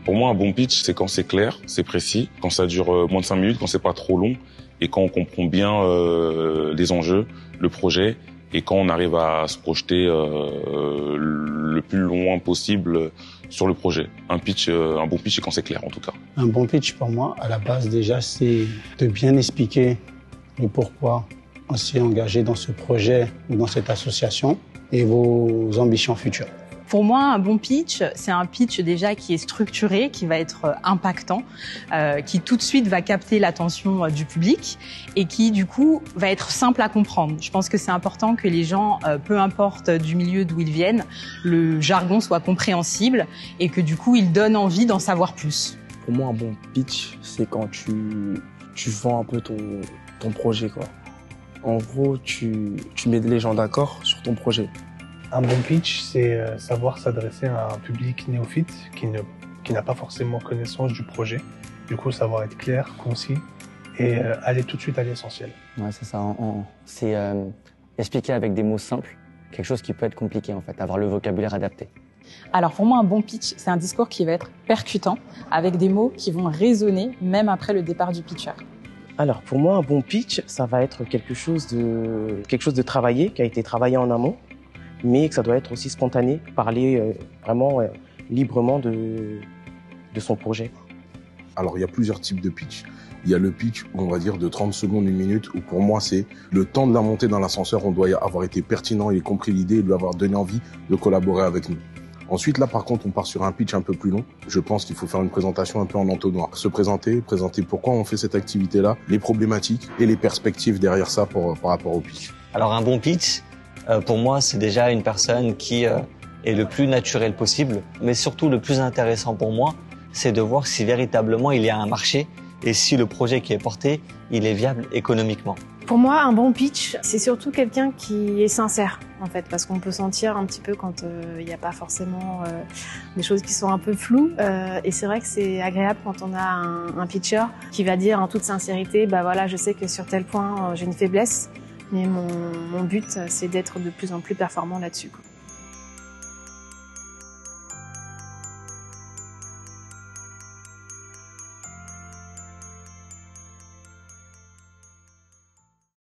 Pour moi, un bon pitch, c'est quand c'est clair, c'est précis, quand ça dure moins de 5 minutes, quand c'est pas trop long et quand on comprend bien les enjeux, le projet et quand on arrive à se projeter le plus loin possible sur le projet. Un bon pitch, c'est quand c'est clair en tout cas. Un bon pitch pour moi, à la base déjà, c'est de bien expliquer le pourquoi on s'est engagé dans ce projet ou dans cette association et vos ambitions futures. Pour moi, un bon pitch, c'est un pitch déjà qui est structuré, qui va être impactant, qui tout de suite va capter l'attention du public et qui, du coup, va être simple à comprendre. Je pense que c'est important que les gens, peu importe du milieu d'où ils viennent, le jargon soit compréhensible et que, du coup, ils donnent envie d'en savoir plus. Pour moi, un bon pitch, c'est quand tu vends un peu ton projet, quoi. En gros, tu mets les gens d'accord sur ton projet. Un bon pitch, c'est savoir s'adresser à un public néophyte qui n'a pas forcément connaissance du projet. Du coup, savoir être clair, concis et aller tout de suite à l'essentiel. Ouais, c'est ça. C'est expliquer avec des mots simples quelque chose qui peut être compliqué, en fait, avoir le vocabulaire adapté. Alors pour moi, un bon pitch, c'est un discours qui va être percutant, avec des mots qui vont résonner même après le départ du pitcher. Alors pour moi, un bon pitch, ça va être quelque chose de travaillé, qui a été travaillé en amont, mais que ça doit être aussi spontané, parler vraiment librement de son projet. Alors il y a plusieurs types de pitch. Il y a le pitch, on va dire, de 30 secondes, 1 minute, où pour moi c'est le temps de la montée dans l'ascenseur, on doit avoir été pertinent et compris l'idée et lui avoir donné envie de collaborer avec nous. Ensuite, là, par contre, on part sur un pitch un peu plus long. Je pense qu'il faut faire une présentation un peu en entonnoir. Se présenter pourquoi on fait cette activité-là, les problématiques et les perspectives derrière ça par rapport au pitch. Alors, un bon pitch, pour moi, c'est déjà une personne qui est le plus naturel possible. Mais surtout, le plus intéressant pour moi, c'est de voir si véritablement il y a un marché et si le projet qui est porté, il est viable économiquement. Pour moi, un bon pitch, c'est surtout quelqu'un qui est sincère, en fait, parce qu'on peut sentir un petit peu quand il n'y a pas forcément des choses qui sont un peu floues. Et c'est vrai que c'est agréable quand on a un pitcher qui va dire en toute sincérité, bah voilà, je sais que sur tel point, j'ai une faiblesse, mais mon but, c'est d'être de plus en plus performant là-dessus, quoi.